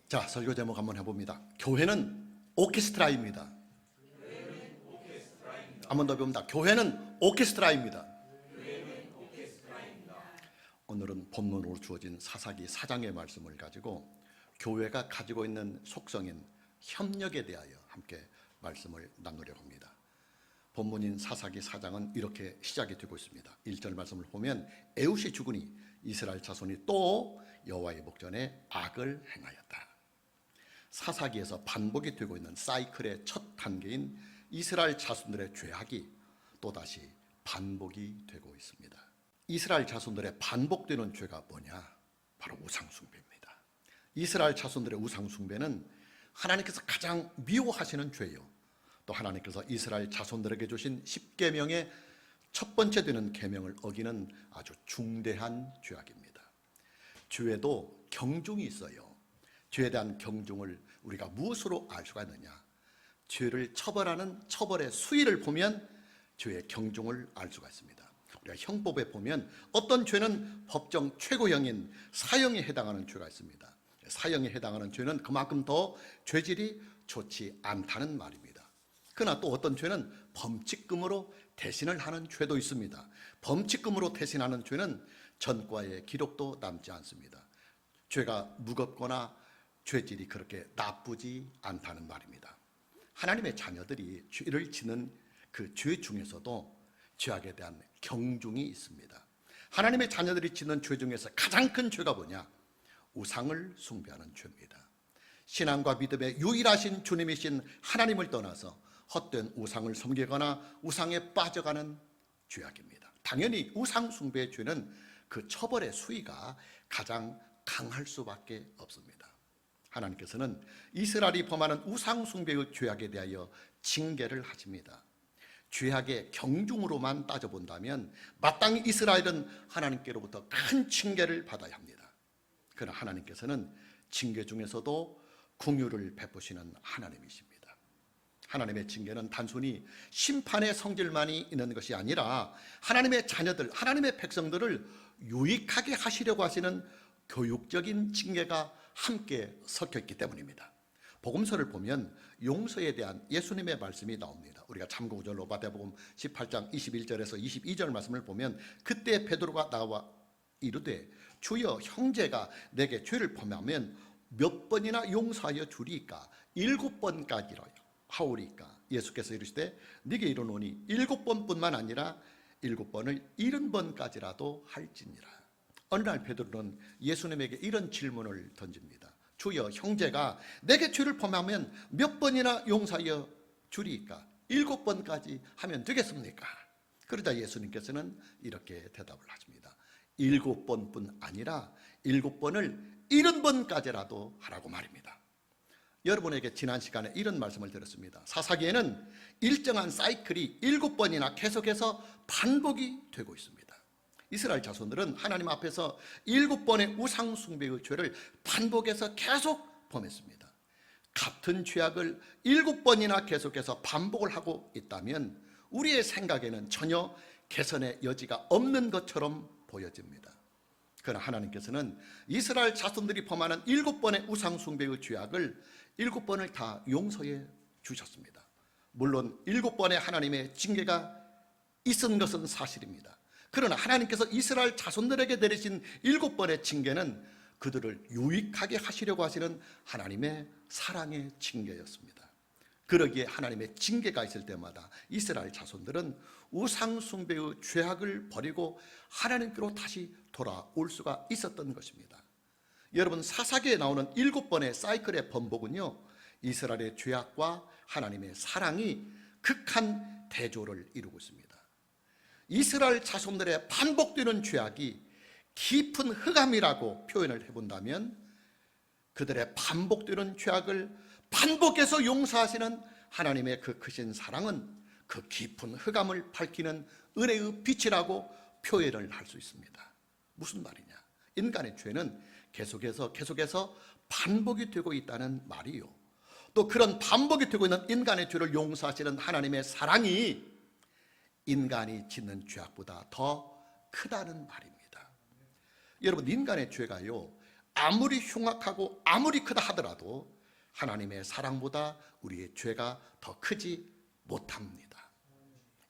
자, 설교 제목 한번 해봅니다. 교회는 오케스트라입니다. 한 번 더 배웁니다. 교회는 오케스트라입니다. 오늘은 본문으로 주어진 사사기 4장의 말씀을 가지고 교회가 가지고 있는 속성인 협력에 대하여 함께 말씀을 나누려고 합니다. 본문인 사사기 4장은 이렇게 시작이 되고 있습니다. 1절 말씀을 보면 에웃이 죽으니 이스라엘 자손이 또 여호와의 목전에 악을 행하였다. 사사기에서 반복이 되고 있는 사이클의 첫 단계인 이스라엘 자손들의 죄악이 또다시 반복이 되고 있습니다. 이스라엘 자손들의 반복되는 죄가 뭐냐? 바로 우상숭배입니다. 이스라엘 자손들의 우상숭배는 하나님께서 가장 미워하시는 죄요, 또 하나님께서 이스라엘 자손들에게 주신 10계명의 첫 번째 되는 계명을 어기는 아주 중대한 죄악입니다. 죄에도 경중이 있어요. 죄에 대한 경중을 우리가 무엇으로 알 수가 있느냐? 죄를 처벌하는 처벌의 수위를 보면 죄의 경중을 알 수가 있습니다. 우리가 형법에 보면 어떤 죄는 법정 최고형인 사형에 해당하는 죄가 있습니다. 사형에 해당하는 죄는 그만큼 더 죄질이 좋지 않다는 말입니다. 그러나 또 어떤 죄는 범칙금으로 대신을 하는 죄도 있습니다. 범칙금으로 대신하는 죄는 전과의 기록도 남지 않습니다. 죄가 무겁거나 죄질이 그렇게 나쁘지 않다는 말입니다. 하나님의 자녀들이 죄를 지는 그 죄 중에서도 죄악에 대한 경중이 있습니다. 하나님의 자녀들이 짓는 죄 중에서 가장 큰 죄가 뭐냐? 우상을 숭배하는 죄입니다. 신앙과 믿음의 유일하신 주님이신 하나님을 떠나서 헛된 우상을 섬기거나 우상에 빠져가는 죄악입니다. 당연히 우상 숭배의 죄는 그 처벌의 수위가 가장 강할 수밖에 없습니다. 하나님께서는 이스라엘이 범하는 우상 숭배의 죄악에 대하여 징계를 하십니다. 죄악의 경중으로만 따져본다면 마땅히 이스라엘은 하나님께로부터 큰 징계를 받아야 합니다. 그러나 하나님께서는 징계 중에서도 긍휼을 베푸시는 하나님이십니다. 하나님의 징계는 단순히 심판의 성질만이 있는 것이 아니라 하나님의 자녀들, 하나님의 백성들을 유익하게 하시려고 하시는 교육적인 징계가 함께 섞여 있기 때문입니다. 복음서를 보면 용서에 대한 예수님의 말씀이 나옵니다. 우리가 참고구절로 마태복음 18장 21절에서 22절 말씀을 보면 그때 베드로가 나와 이르되 주여 형제가 내게 죄를 범하면 몇 번이나 용서하여 주리이까? 7번까지라 하오리까? 예수께서 이르시되 네게 이르노니 7번뿐만 아니라 7번을 70번까지라도 할지니라. 어느 날 베드로는 예수님에게 이런 질문을 던집니다. 주여 형제가 내게 죄를 범하면 몇 번이나 용서하여 주리이까? 7번까지 하면 되겠습니까? 그러자 예수님께서는 이렇게 대답을 하십니다. 7번뿐 아니라 7번을 70번까지라도 하라고 말입니다. 여러분에게 지난 시간에 이런 말씀을 드렸습니다. 사사기에는 일정한 사이클이 7번이나 계속해서 반복이 되고 있습니다. 이스라엘 자손들은 하나님 앞에서 7번의 우상 숭배의 죄를 반복해서 계속 범했습니다. 같은 죄악을 7번이나 계속해서 반복을 하고 있다면 우리의 생각에는 전혀 개선의 여지가 없는 것처럼 보여집니다. 그러나 하나님께서는 이스라엘 자손들이 범하는 7번의 우상 숭배의 죄악을 7번을 다 용서해 주셨습니다. 물론 7번의 하나님의 징계가 있은 것은 사실입니다. 그러나 하나님께서 이스라엘 자손들에게 내리신 7번의 징계는 그들을 유익하게 하시려고 하시는 하나님의 사랑의 징계였습니다. 그러기에 하나님의 징계가 있을 때마다 이스라엘 자손들은 우상 숭배의 죄악을 버리고 하나님께로 다시 돌아올 수가 있었던 것입니다. 여러분, 사사기에 나오는 7번의 사이클의 번복은요, 이스라엘의 죄악과 하나님의 사랑이 극한 대조를 이루고 있습니다. 이스라엘 자손들의 반복되는 죄악이 깊은 흑암이라고 표현을 해본다면 그들의 반복되는 죄악을 반복해서 용서하시는 하나님의 그 크신 사랑은 그 깊은 흑암을 밝히는 은혜의 빛이라고 표현을 할 수 있습니다. 무슨 말이냐? 인간의 죄는 계속해서 반복이 되고 있다는 말이요, 또 그런 반복이 되고 있는 인간의 죄를 용서하시는 하나님의 사랑이 인간이 짓는 죄악보다 더 크다는 말입니다. 여러분, 인간의 죄가요 아무리 흉악하고 아무리 크다 하더라도 하나님의 사랑보다 우리의 죄가 더 크지 못합니다.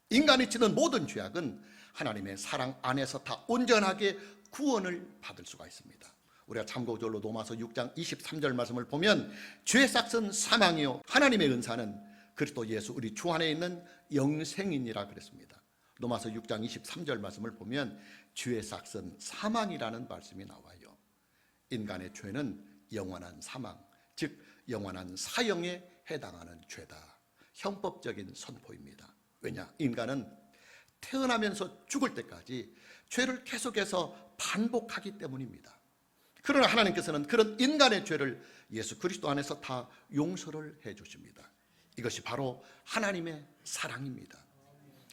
인간이 지는 모든 죄악은 하나님의 사랑 안에서 다 온전하게 구원을 받을 수가 있습니다. 우리가 참고절로 로마서 6장 23절 말씀을 보면 죄의 삭은 사망이요 하나님의 은사는 그리스도 예수 우리 주 안에 있는 영생이니라 그랬습니다. 로마서 6장 23절 말씀을 보면 죄의 삭은 사망이라는 말씀이 나와요. 인간의 죄는 영원한 사망, 즉 영원한 사형에 해당하는 죄다. 형법적인 선포입니다. 왜냐? 인간은 태어나면서 죽을 때까지 죄를 계속해서 반복하기 때문입니다. 그러나 하나님께서는 그런 인간의 죄를 예수 그리스도 안에서 다 용서를 해 주십니다. 이것이 바로 하나님의 사랑입니다.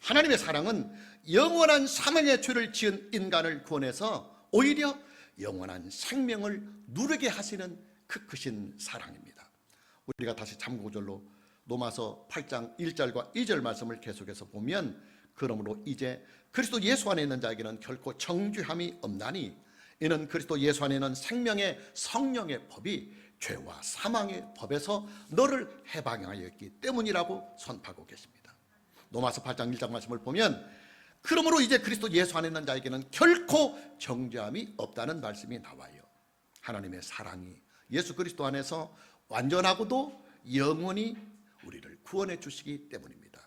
하나님의 사랑은 영원한 사망의 죄를 지은 인간을 구원해서 오히려 영원한 생명을 누리게 하시는 그 크신 사랑입니다. 우리가 다시 참고절로 로마서 8장 1절과 2절 말씀을 계속해서 보면 그러므로 이제 그리스도 예수 안에 있는 자에게는 결코 정죄함이 없나니 이는 그리스도 예수 안에 있는 생명의 성령의 법이 죄와 사망의 법에서 너를 해방하였기 때문이라고 선포하고 계십니다. 로마서 8장 1장 말씀을 보면 그러므로 이제 그리스도 예수 안에 있는 자에게는 결코 정죄함이 없다는 말씀이 나와요. 하나님의 사랑이 예수 그리스도 안에서 완전하고도 영원히 우리를 구원해 주시기 때문입니다.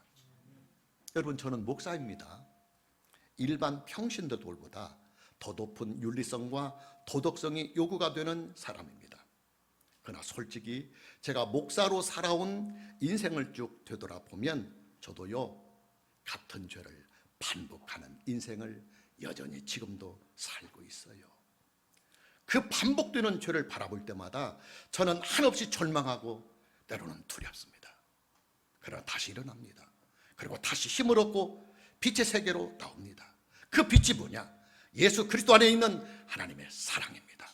여러분, 저는 목사입니다. 일반 평신도들보다 더 높은 윤리성과 도덕성이 요구가 되는 사람입니다. 그러나 솔직히 제가 목사로 살아온 인생을 쭉 되돌아보면 저도요 같은 죄를 반복하는 인생을 여전히 지금도 살고 있어요. 그 반복되는 죄를 바라볼 때마다 저는 한없이 절망하고 때로는 두렵습니다. 그러나 다시 일어납니다. 그리고 다시 힘을 얻고 빛의 세계로 나옵니다. 그 빛이 뭐냐? 예수 그리스도 안에 있는 하나님의 사랑입니다.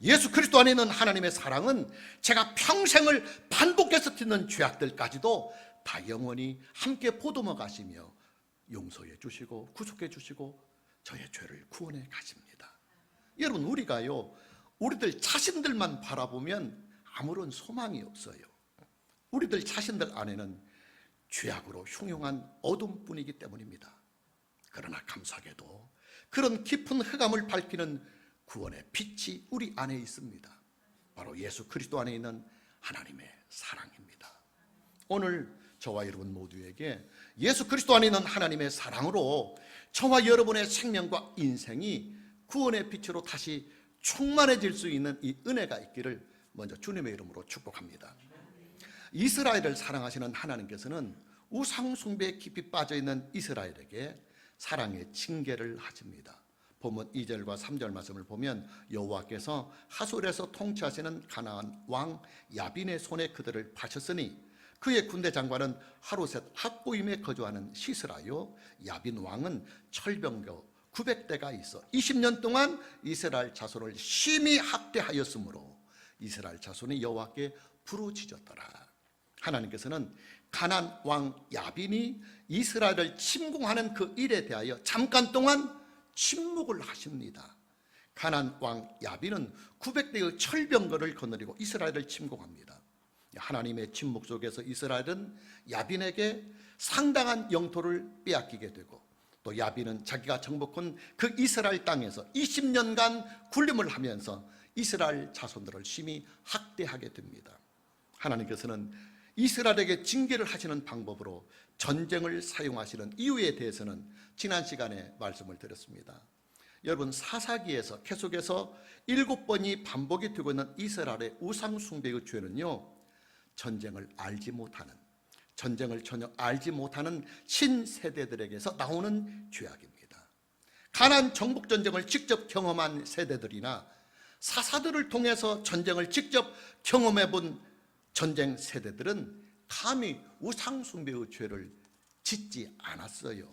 예수 그리스도 안에 있는 하나님의 사랑은 제가 평생을 반복해서 짓는 죄악들까지도 다 영원히 함께 보듬어 가시며 용서해 주시고 구속해 주시고 저의 죄를 구원해 가십니다. 여러분, 우리가요 우리들 자신들만 바라보면 아무런 소망이 없어요. 우리들 자신들 안에는 죄악으로 흉흉한 어둠뿐이기 때문입니다. 그러나 감사하게도 그런 깊은 흑암을 밝히는 구원의 빛이 우리 안에 있습니다. 바로 예수 그리스도 안에 있는 하나님의 사랑입니다. 오늘 저와 여러분 모두에게 예수 그리스도 안에 있는 하나님의 사랑으로 저와 여러분의 생명과 인생이 구원의 빛으로 다시 충만해질 수 있는 이 은혜가 있기를 먼저 주님의 이름으로 축복합니다. 이스라엘을 사랑하시는 하나님께서는 우상 숭배에 깊이 빠져있는 이스라엘에게 사랑의 징계를 하십니다. 본문 2절과 3절 말씀을 보면 여호와께서 하솔에서 통치하시는 가나안 왕 야빈의 손에 그들을 파셨으니 그의 군대 장관은 하루셋 학고임에 거주하는 시스라요 야빈 왕은 철병거 900대가 있어 20년 동안 이스라엘 자손을 심히 학대하였으므로 이스라엘 자손이 여호와께 부르짖었더라. 하나님께서는 가나안 왕 야빈이 이스라엘을 침공하는 그 일에 대하여 잠깐 동안 침묵을 하십니다. 가나안 왕 야빈은 900대의 철병거를 거느리고 이스라엘을 침공합니다. 하나님의 침묵 속에서 이스라엘은 야빈에게 상당한 영토를 빼앗기게 되고 또 야빈은 자기가 정복한 그 이스라엘 땅에서 20년간 군림을 하면서 이스라엘 자손들을 심히 학대하게 됩니다. 하나님께서는 이스라엘에게 징계를 하시는 방법으로 전쟁을 사용하시는 이유에 대해서는 지난 시간에 말씀을 드렸습니다. 여러분, 사사기에서 계속해서 7번이 반복이 되고 있는 이스라엘의 우상 숭배의 죄는요 전쟁을 알지 못하는, 전쟁을 전혀 알지 못하는 신세대들에게서 나오는 죄악입니다. 가나안 정복 전쟁을 직접 경험한 세대들이나 사사들을 통해서 전쟁을 직접 경험해 본 전쟁 세대들은 감히 우상 숭배의 죄를 짓지 않았어요.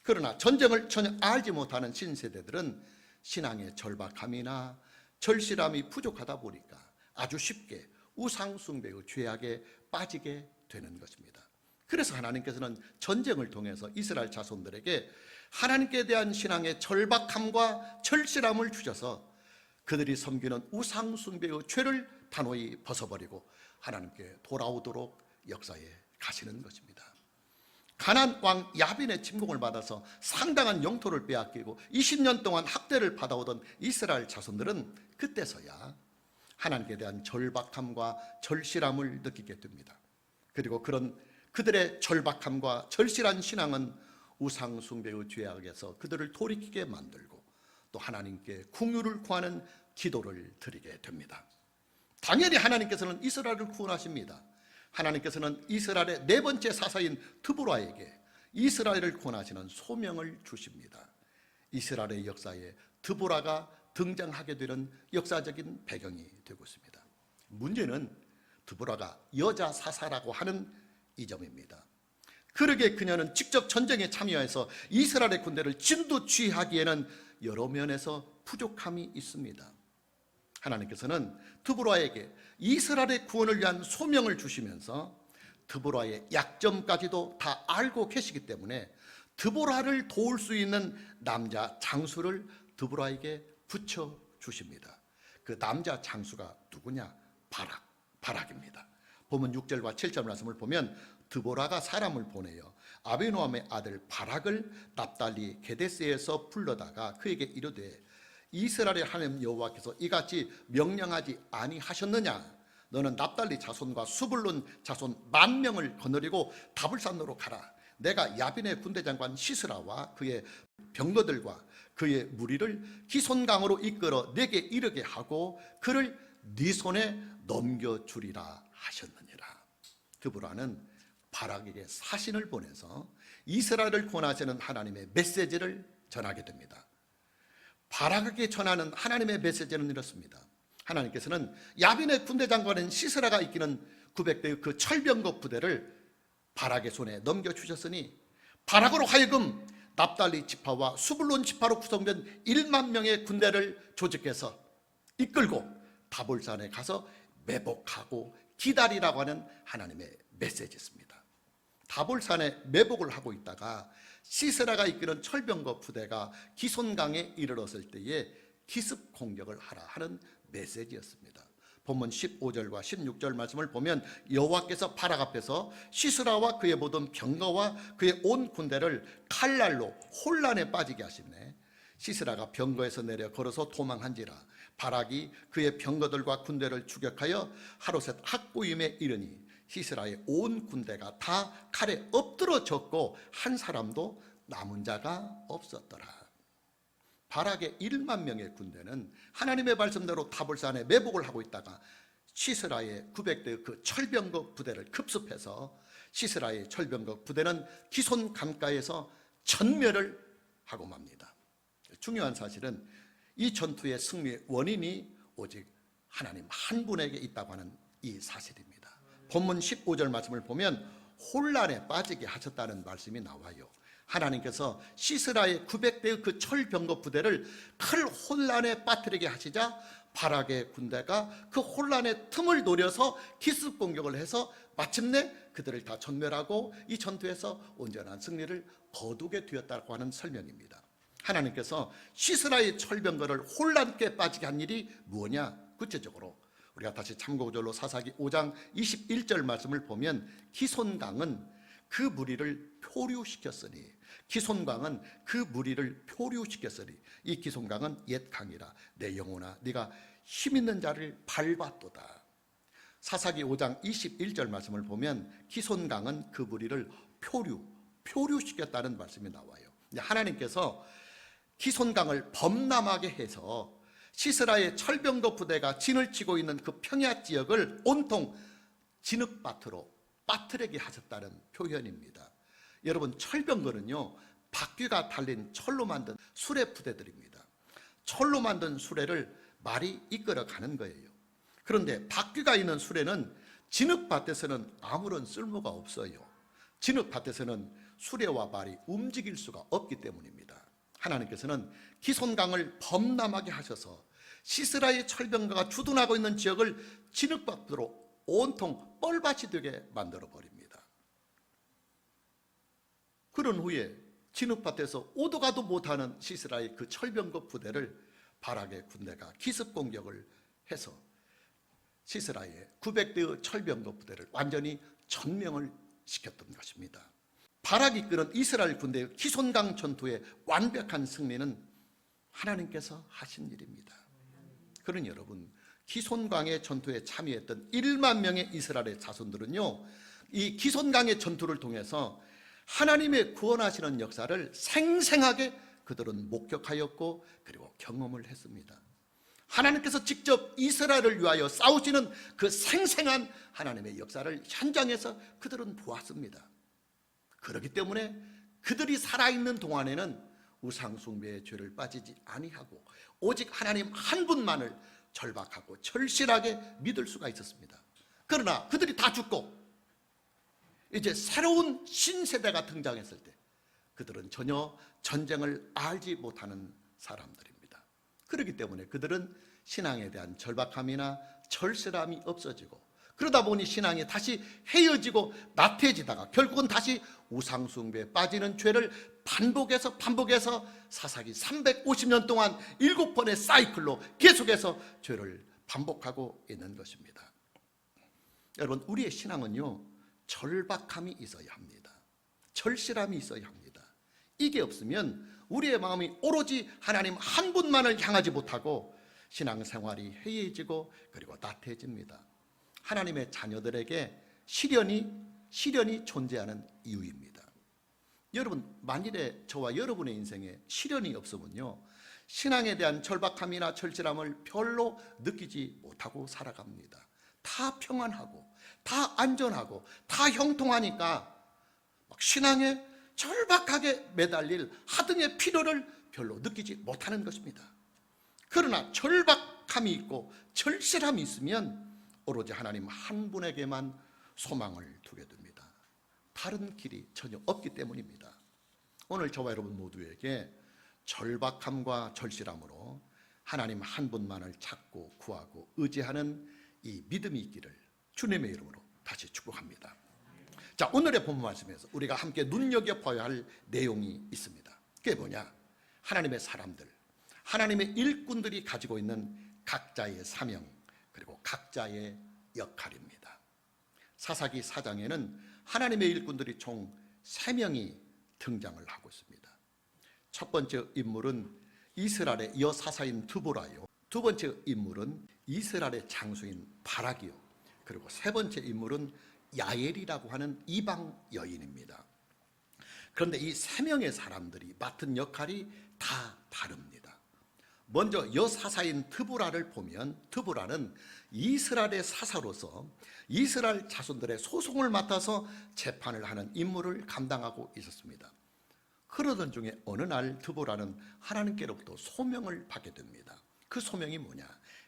그러나 전쟁을 전혀 알지 못하는 신세대들은 신앙의 절박함이나 절실함이 부족하다 보니까 아주 쉽게 우상 숭배의 죄악에 빠지게 되는 것입니다. 그래서 하나님께서는 전쟁을 통해서 이스라엘 자손들에게 하나님께 대한 신앙의 절박함과 절실함을 주셔서 그들이 섬기는 우상 숭배의 죄를 단호히 벗어버리고 하나님께 돌아오도록 역사에 가시는 것입니다. 가나안 왕 야빈의 침공을 받아서 상당한 영토를 빼앗기고 20년 동안 학대를 받아오던 이스라엘 자손들은 그때서야 하나님께 대한 절박함과 절실함을 느끼게 됩니다. 그리고 그런 그들의 절박함과 절실한 신앙은 우상 숭배의 죄악에서 그들을 돌이키게 만들고 또 하나님께 긍휼을 구하는 기도를 드리게 됩니다. 당연히 하나님께서는 이스라엘을 구원하십니다. 하나님께서는 이스라엘의 네 번째 사사인 드보라에게 이스라엘을 구원하시는 소명을 주십니다. 이스라엘의 역사에 드보라가 등장하게 되는 역사적인 배경이 되고 있습니다. 문제는 드보라가 여자 사사라고 하는 이 점입니다. 그러게 그녀는 직접 전쟁에 참여해서 이스라엘의 군대를 진두지휘하기에는 여러 면에서 부족함이 있습니다. 하나님께서는 드보라에게 이스라엘의 구원을 위한 소명을 주시면서 드보라의 약점까지도 다 알고 계시기 때문에 드보라를 도울 수 있는 남자 장수를 드보라에게 붙여주십니다. 그 남자 장수가 누구냐? 바락입니다. 본문 6절과 7절 말씀을 보면 드보라가 사람을 보내어 아비노함의 아들 바락을 납달리 게데스에서 불러다가 그에게 이르되 이스라엘의 하나님 여호와께서 이같이 명령하지 아니하셨느냐? 너는 납달리 자손과 수불론 자손 10,000명을 거느리고 다불산으로 가라. 내가 야빈의 군대장관 시스라와 그의 병거들과 그의 무리를 기손강으로 이끌어 내게 이르게 하고 그를 네 손에 넘겨주리라 하셨느니라. 드보라는 바락에게 사신을 보내서 이스라엘을 구원하시는 하나님의 메시지를 전하게 됩니다. 바락에게 전하는 하나님의 메시지는 이렇습니다. 하나님께서는 야빈의 군대장관인 시스라가 이끄는 900대의 그 철병거 부대를 바락의 손에 넘겨주셨으니 바락으로 하여금 납달리 지파와 수불론 지파로 구성된 1만 명의 군대를 조직해서 이끌고 다볼산에 가서 매복하고 기다리라고 하는 하나님의 메시지였습니다. 다볼산에 매복을 하고 있다가 시스라가 이끄는 철병거 부대가 기손강에 이르렀을 때에 기습 공격을 하라 하는 메시지였습니다. 본문 15절과 16절 말씀을 보면 여호와께서 바락 앞에서 시스라와 그의 모든 병거와 그의 온 군대를 칼날로 혼란에 빠지게 하시네. 시스라가 병거에서 내려 걸어서 도망한지라 바락이 그의 병거들과 군대를 추격하여 하루셋 학고임에 이르니 시스라의 온 군대가 다 칼에 엎드러졌고 한 사람도 남은 자가 없었더라. 바락의 1만 명의 군대는 하나님의 말씀대로 다볼산에 매복을 하고 있다가 시스라의 900대의 그 철병거 부대를 급습해서 시스라의 철병거 부대는 기손 강가에서 전멸을 하고 맙니다. 중요한 사실은 이 전투의 승리의 원인이 오직 하나님 한 분에게 있다고 하는 이 사실입니다. 본문 15절 말씀을 보면 혼란에 빠지게 하셨다는 말씀이 나와요. 하나님께서 시스라의 900대의 그 철병거 부대를 큰 혼란에 빠뜨리게 하시자 바락의 군대가 그 혼란의 틈을 노려서 기습 공격을 해서 마침내 그들을 다 전멸하고 이 전투에서 온전한 승리를 거두게 되었다고 하는 설명입니다. 하나님께서 시스라의 철병거를 혼란께 빠지게 한 일이 무엇이냐? 구체적으로 우리가 다시 참고절로 사사기 5장 21절 말씀을 보면 기손강은 그 무리를 표류시켰으니 기손강은 그 무리를 표류시켰으니 이 기손강은 옛 강이라 내 영혼아 네가 힘있는 자를 밟았도다. 사사기 5장 21절 말씀을 보면 기손강은 그 무리를 표류시켰다는 말씀이 나와요. 하나님께서 기손강을 범람하게 해서 시스라의 철병거 부대가 진을 치고 있는 그 평야 지역을 온통 진흙밭으로 빠뜨리게 하셨다는 표현입니다. 여러분, 철병거는요 바퀴가 달린 철로 만든 수레 부대들입니다. 철로 만든 수레를 말이 이끌어 가는 거예요. 그런데 바퀴가 있는 수레는 진흙밭에서는 아무런 쓸모가 없어요. 진흙밭에서는 수레와 말이 움직일 수가 없기 때문입니다. 하나님께서는 기손강을 범람하게 하셔서 시스라의 철병거가 주둔하고 있는 지역을 진흙밭으로 온통 뻘밭이 되게 만들어 버립니다. 그런 후에 진흙밭에서 오도 가도 못하는 시스라의 그 철병거 부대를 바락의 군대가 기습 공격을 해서 시스라의 900대의 철병거 부대를 완전히 전명을 시켰던 것입니다. 바락이 이끄는 이스라엘 군대의 기손강 전투의 완벽한 승리는 하나님께서 하신 일입니다. 그러니 여러분, 기손강의 전투에 참여했던 1만 명의 이스라엘의 자손들은요, 이 기손강의 전투를 통해서 하나님의 구원하시는 역사를 생생하게 그들은 목격하였고 그리고 경험을 했습니다. 하나님께서 직접 이스라엘을 위하여 싸우시는 그 생생한 하나님의 역사를 현장에서 그들은 보았습니다. 그렇기 때문에 그들이 살아있는 동안에는 우상숭배의 죄를 빠지지 아니하고 오직 하나님 한 분만을 절박하고 절실하게 믿을 수가 있었습니다. 그러나 그들이 다 죽고 이제 새로운 신세대가 등장했을 때 그들은 전혀 전쟁을 알지 못하는 사람들입니다. 그렇기 때문에 그들은 신앙에 대한 절박함이나 절실함이 없어지고, 그러다 보니 신앙이 다시 헤어지고 나태해지다가 결국은 다시 우상숭배에 빠지는 죄를 반복해서 사사기 350년 동안 7번의 사이클로 계속해서 죄를 반복하고 있는 것입니다. 여러분, 우리의 신앙은요, 절박함이 있어야 합니다. 절실함이 있어야 합니다. 이게 없으면 우리의 마음이 오로지 하나님 한 분만을 향하지 못하고 신앙생활이 해이해지고 그리고 나태해집니다. 하나님의 자녀들에게 시련이 존재하는 이유입니다. 여러분, 만일에 저와 여러분의 인생에 시련이 없으면요, 신앙에 대한 절박함이나 절실함을 별로 느끼지 못하고 살아갑니다. 다 평안하고 다 안전하고 다 형통하니까 막 신앙에 절박하게 매달릴 하등의 필요를 별로 느끼지 못하는 것입니다. 그러나 절박함이 있고 절실함이 있으면 오로지 하나님 한 분에게만 소망을 두게 됩니다. 다른 길이 전혀 없기 때문입니다. 오늘 저와 여러분 모두에게 절박함과 절실함으로 하나님 한 분만을 찾고 구하고 의지하는 이 믿음이 있기를 주님의 이름으로 다시 축복합니다. 자, 오늘의 본문 말씀에서 우리가 함께 눈여겨봐야 할 내용이 있습니다. 그게 뭐냐? 하나님의 사람들, 하나님의 일꾼들이 가지고 있는 각자의 사명, 그리고 각자의 역할입니다. 사사기 4장에는 하나님의 일꾼들이 총 3명이 등장을 하고 있습니다. 첫 번째 인물은 이스라엘의 여사사인 드보라요, 두 번째 인물은 이스라엘의 장수인 바락이요, 그리고 세 번째 인물은 야엘이라고 하는 이방 여인입니다. 그런데 이 3명의 사람들이 맡은 역할이 다 다릅니다. 먼저 여사사인 드보라를 보면, 드보라는 이스라엘의 사사로서 이스라엘 자손들의 소송을 맡아서 재판을 하는 임무를 감당하고 있었습니다. 그러던 중에 어느 날 드보라는 하나님께로부터 소명을 받게 됩니다. 그 소명이 뭐냐?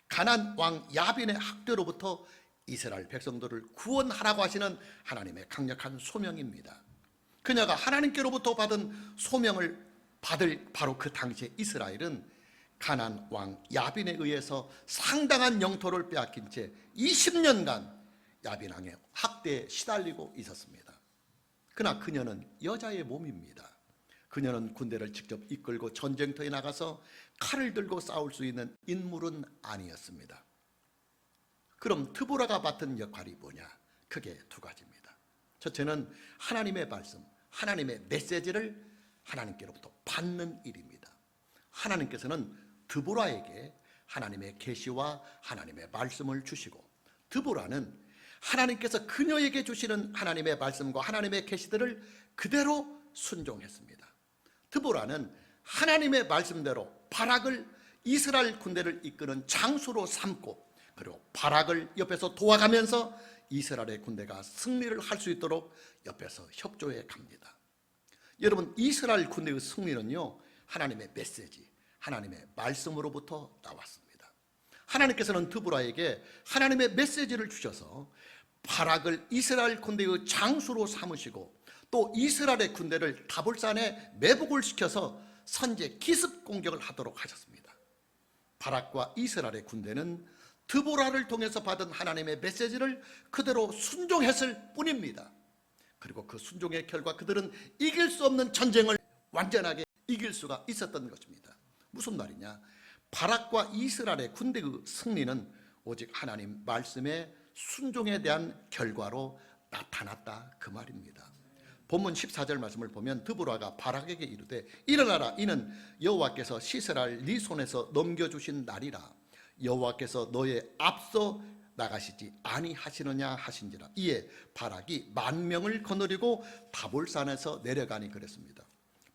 가나안 왕 야빈의 학대로부터 이스라엘 백성들을 구원하라고 하시는 하나님의 강력한 소명입니다. 그녀가 하나님께로부터 받은 소명을 받을 바로 그 당시에 이스라엘은 가나안 왕 야빈에 의해서 상당한 영토를 빼앗긴 채 20년간 야빈 왕의 학대에 시달리고 있었습니다. 그러나 그녀는 여자의 몸입니다. 그녀는 군대를 직접 이끌고 전쟁터에 나가서 칼을 들고 싸울 수 있는 인물은 아니었습니다. 그럼 드보라가 맡은 역할이 뭐냐? 크게 두 가지입니다. 첫째는 하나님의 말씀, 하나님의 메시지를 하나님께로부터 받는 일입니다. 하나님께서는 드보라에게 하나님의 계시와 하나님의 말씀을 주시고, 드보라는 하나님께서 그녀에게 주시는 하나님의 말씀과 하나님의 계시들을 그대로 순종했습니다. 드보라는 하나님의 말씀대로 바락을 이스라엘 군대를 이끄는 장수로 삼고, 그리고 바락을 옆에서 도와가면서 이스라엘의 군대가 승리를 할 수 있도록 옆에서 협조해 갑니다. 여러분, 이스라엘 군대의 승리는요, 하나님의 메시지, 하나님의 말씀으로부터 나왔습니다. 하나님께서는 드보라에게 하나님의 메시지를 주셔서 바락을 이스라엘 군대의 장수로 삼으시고, 또 이스라엘의 군대를 다볼산에 매복을 시켜서 선제 기습 공격을 하도록 하셨습니다. 바락과 이스라엘의 군대는 드보라를 통해서 받은 하나님의 메시지를 그대로 순종했을 뿐입니다. 그리고 그 순종의 결과 그들은 이길 수 없는 전쟁을 완전하게 이길 수가 있었던 것입니다. 무슨 말이냐? 바락과 이스라엘의 군대의 승리는 오직 하나님 말씀의 순종에 대한 결과로 나타났다 그 말입니다. 본문 14절 말씀을 보면 드보라가 바락에게 이르되 일어나라, 이는 여호와께서 시세라를 네 손에서 넘겨주신 날이라. 여호와께서 너의 앞서 나가시지 아니하시느냐 하신지라. 이에 바락이 10,000명을 거느리고 다볼산에서 내려가니 그랬습니다.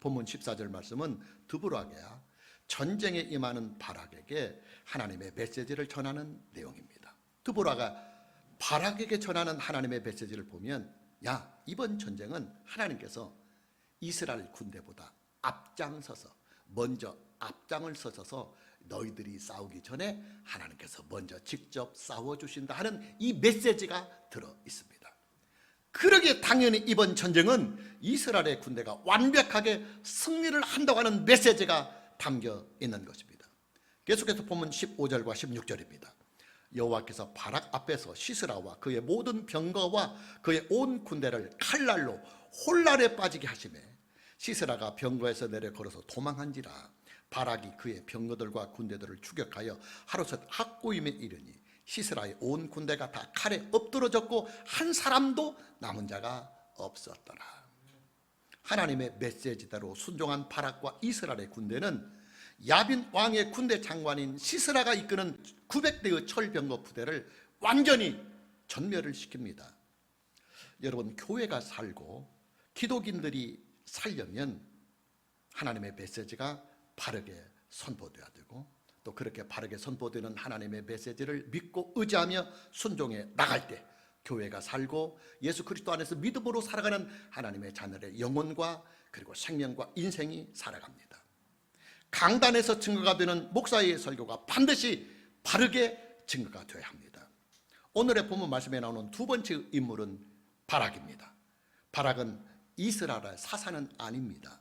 본문 14절 말씀은 드보라가 전쟁에 임하는 바락에게 하나님의 메시지를 전하는 내용입니다. 드보라가 바락에게 전하는 하나님의 메시지를 보면, 야, 이번 전쟁은 하나님께서 이스라엘 군대보다 앞장서서 먼저 앞장을 서셔서 너희들이 싸우기 전에 하나님께서 먼저 직접 싸워주신다 하는 이 메시지가 들어 있습니다. 그러기에 당연히 이번 전쟁은 이스라엘의 군대가 완벽하게 승리를 한다고 하는 메시지가 담겨 있는 것입니다. 계속해서 본문 15절과 16절입니다. 여호와께서 바락 앞에서 시스라와 그의 모든 병거와 그의 온 군대를 칼날로 혼란에 빠지게 하시매 시스라가 병거에서 내려 걸어서 도망한지라. 바락이 그의 병거들과 군대들을 추격하여 하루셋 학고임에 이르니 시스라의 온 군대가 다 칼에 엎드러졌고 한 사람도 남은 자가 없었더라. 하나님의 메시지대로 순종한 바락과 이스라엘의 군대는 야빈 왕의 군대 장관인 시스라가 이끄는 900대의 철병거 부대를 완전히 전멸을 시킵니다. 여러분, 교회가 살고 기독인들이 살려면 하나님의 메시지가 바르게 선포돼야 되고, 또 그렇게 바르게 선포되는 하나님의 메시지를 믿고 의지하며 순종해 나갈 때 교회가 살고 예수 그리스도 안에서 믿음으로 살아가는 하나님의 자녀의 영혼과 그리고 생명과 인생이 살아갑니다. 강단에서 증거가 되는 목사의 설교가 반드시 바르게 증거가 되어야 합니다. 오늘의 본문 말씀에 나오는 두 번째 인물은 바락입니다. 바락은 이스라엘의 사사는 아닙니다.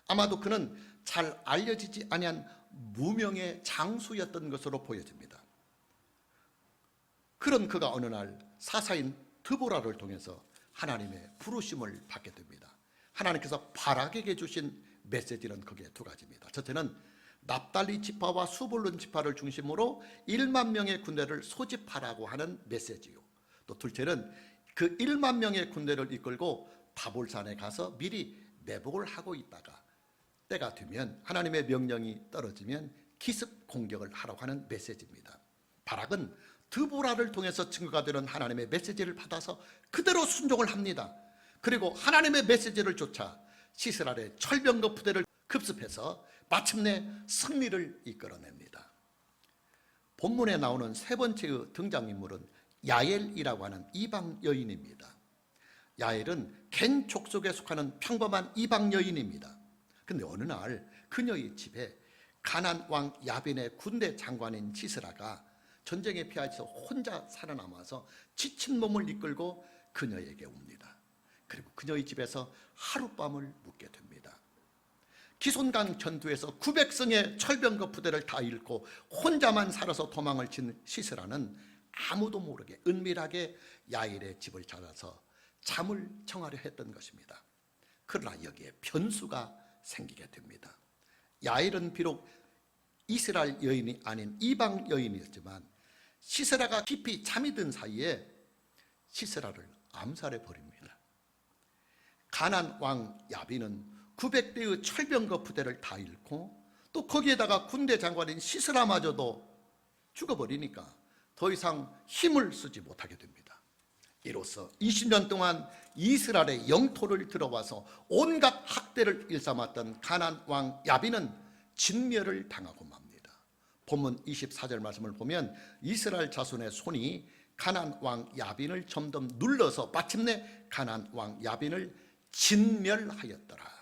아마도 그는 잘 알려지지 아니한 무명의 장수였던 것으로 보여집니다. 그런 그가 어느 날 사사인 드보라를 통해서 하나님의 부르심을 받게 됩니다. 하나님께서 바락에게 주신 메시지는 크게 두 가지입니다. 첫째는 납달리 지파와 수불론 지파를 중심으로 10,000명의 군대를 소집하라고 하는 메시지요. 또 둘째는 그 10,000명의 군대를 이끌고 다볼산에 가서 미리 매복을 하고 있다가 때가 되면 하나님의 명령이 떨어지면 기습 공격을 하라고 하는 메시지입니다. 바락은 드보라를 통해서 증거가 되는 하나님의 메시지를 받아서 그대로 순종을 합니다. 그리고 하나님의 메시지를 쫓아 시스라의 철병거 부대를 급습해서 마침내 승리를 이끌어냅니다. 본문에 나오는 세 번째의 등장인물은 야엘이라고 하는 이방 여인입니다. 야엘은 겐 족속에 속하는 평범한 이방 여인입니다. 근데 어느 날 그녀의 집에 가나안 왕 야빈의 군대 장관인 시스라가 전쟁에 피해서 혼자 살아남아서 지친 몸을 이끌고 그녀에게 옵니다. 그리고 그녀의 집에서 하룻밤을 묵게 됩니다. 기손강 전투에서 900성의 철병거 부대를 다 잃고 혼자만 살아서 도망을 친 시스라는 아무도 모르게 은밀하게 야엘의 집을 찾아서 잠을 청하려 했던 것입니다. 그러나 여기에 변수가 생기게 됩니다. 야엘은 비록 이스라엘 여인이 아닌 이방 여인이었지만 시스라가 깊이 잠이 든 사이에 시스라를 암살해 버립니다. 가나안 왕 야빈은 900대의 철병거 부대를 다 잃고 또 거기에다가 군대 장관인 시스라마저도 죽어버리니까 더 이상 힘을 쓰지 못하게 됩니다. 이로써 20년 동안 이스라엘의 영토를 들어와서 온갖 학대를 일삼았던 가나안 왕 야빈은 진멸을 당하고 맙니다. 본문 24절 말씀을 보면 이스라엘 자손의 손이 가나안 왕 야빈을 점점 눌러서 마침내 가나안 왕 야빈을 진멸하였더라.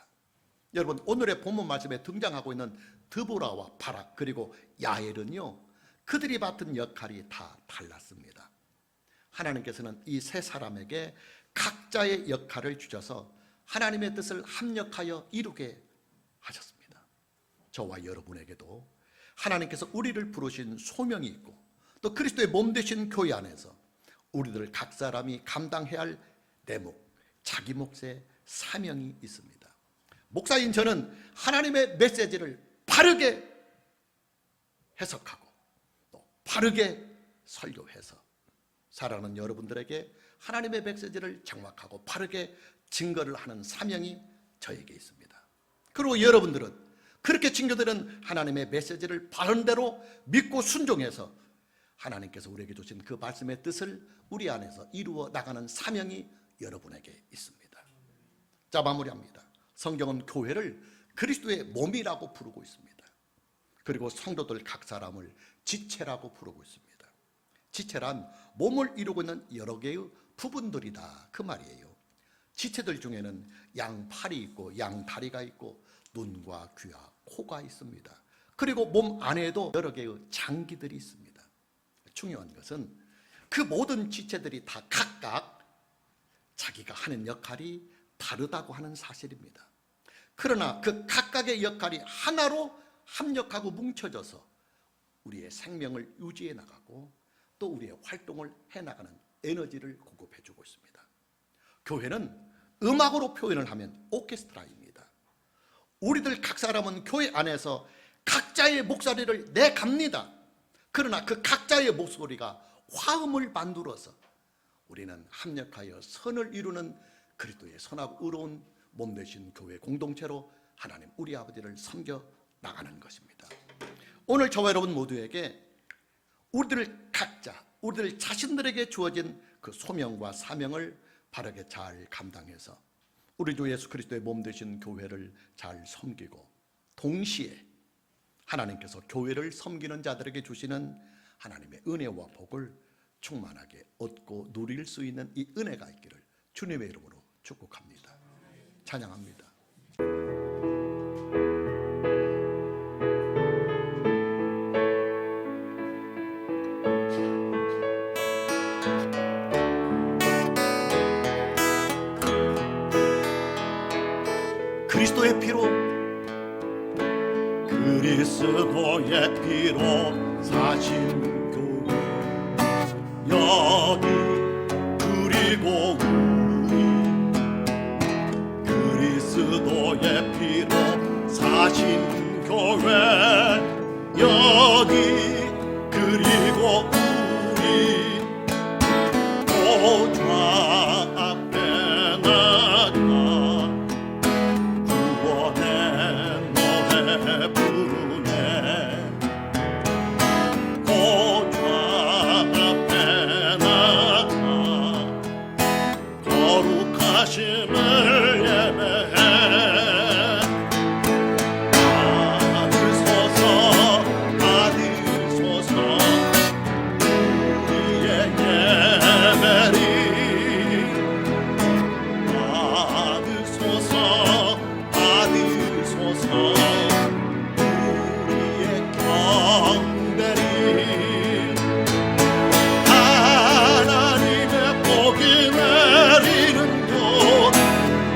여러분, 오늘의 본문 말씀에 등장하고 있는 드보라와 바락 그리고 야엘은요, 그들이 맡은 역할이 다 달랐습니다. 하나님께서는 이 세 사람에게 각자의 역할을 주셔서 하나님의 뜻을 합력하여 이루게 하셨습니다. 저와 여러분에게도 하나님께서 우리를 부르신 소명이 있고 또 그리스도의 몸 되신 교회 안에서 우리들 각 사람이 감당해야 할 대목, 자기 몫의 사명이 있습니다. 목사인 저는 하나님의 메시지를 바르게 해석하고 또 바르게 설교해서 사랑하는 여러분들에게 하나님의 메시지를 정확하고 바르게 증거를 하는 사명이 저에게 있습니다. 그리고 여러분들은 그렇게 증거되는 하나님의 메시지를 바른 대로 믿고 순종해서 하나님께서 우리에게 주신 그 말씀의 뜻을 우리 안에서 이루어 나가는 사명이 여러분에게 있습니다. 자, 마무리합니다. 성경은 교회를 그리스도의 몸이라고 부르고 있습니다. 그리고 성도들 각 사람을 지체라고 부르고 있습니다. 지체란 몸을 이루고 있는 여러 개의 부분들이다, 그 말이에요. 지체들 중에는 양팔이 있고 양다리가 있고 눈과 귀와 코가 있습니다. 그리고 몸 안에도 여러 개의 장기들이 있습니다. 중요한 것은 그 모든 지체들이 다 각각 자기가 하는 역할이 다르다고 하는 사실입니다. 그러나 그 각각의 역할이 하나로 합력하고 뭉쳐져서 우리의 생명을 유지해 나가고 또 우리의 활동을 해나가는 에너지를 공급해 주고 있습니다. 교회는 음악으로 표현을 하면 오케스트라입니다. 우리들 각 사람은 교회 안에서 각자의 목소리를 내갑니다. 그러나 그 각자의 목소리가 화음을 만들어서 우리는 합력하여 선을 이루는 그리스도의 선하고 의로운 몸 되신 교회 공동체로 하나님 우리 아버지를 섬겨 나가는 것입니다. 오늘 저와 여러분 모두에게 우리들 각자, 우리들 자신들에게 주어진 그 소명과 사명을 바르게 잘 감당해서 우리 주 예수 그리스도의 몸 되신 교회를 잘 섬기고 동시에 하나님께서 교회를 섬기는 자들에게 주시는 하나님의 은혜와 복을 충만하게 얻고 누릴 수 있는 이 은혜가 있기를 주님의 이름으로 축복합니다. 찬양합니다. 그리스도의 피로 그리스도의 피로 사신 교회 여기 그리고 우리 그리스도의 피로 사신 교회 여기 그리고 우리 보좌 앞에 나가 구원의 노래 부르네 보좌 앞에 나가 거룩하심을 예배해 받으소서 받으소서 우리의 예배를 받으소서 받으소서 우리의 경배를 하나님의 복이 내리는 곳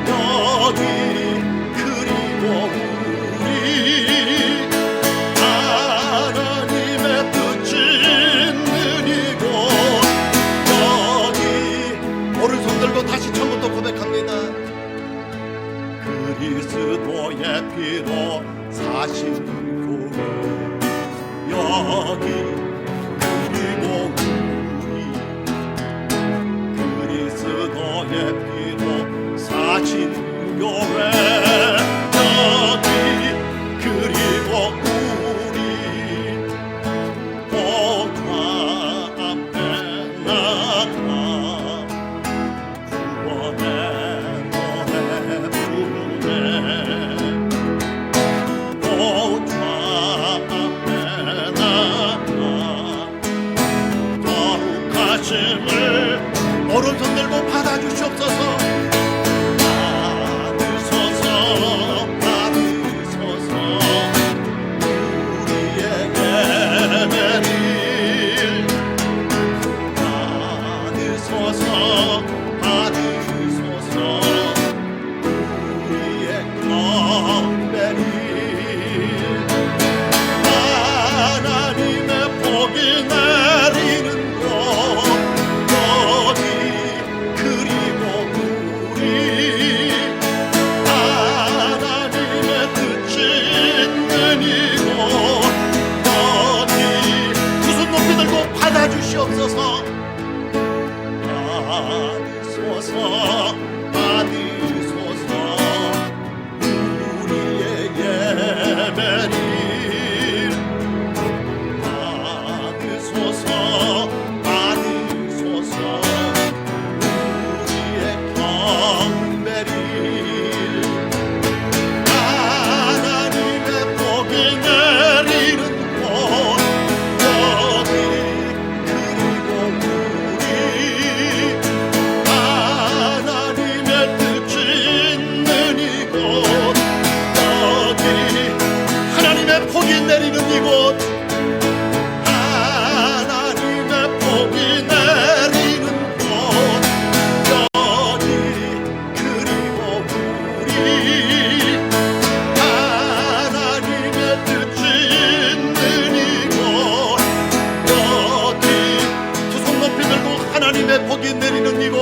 여기 그리고 우리 하나님의 뜻이 있는 이곳 여기 오른손 들고 다시 처음부터 고백합니다. 그리스도의 피로 사신 교회 여기 그리고 우리 그리스도의 피로 사신 교회 여기 그리고 우리 보좌 앞에 나가 구원의 노래 부르네 보좌 앞에 나가 거룩하심을 오른손 들고 받아주시옵소서. 받으소서 받으소서 우리의 예배를 받으소서 받으소서 우리의 경배를 하나님의 복이 내리는 곳 여기 그리고 받으소서 받으소서 우리의 예배를 받으소서 받으소서 우리의 경배를 하나님의 복이 내리는 곳 여기 그리고 우리 하나님의 뜻이 있는 이곳 여기 하나님의 복이 내리는 이곳 하나님의 복이 내리는 곳 여기 그리고 우리 하나님의 뜻이 있는 이곳 여기 두 손 높이 들고 하나님의 복이 내리는 이곳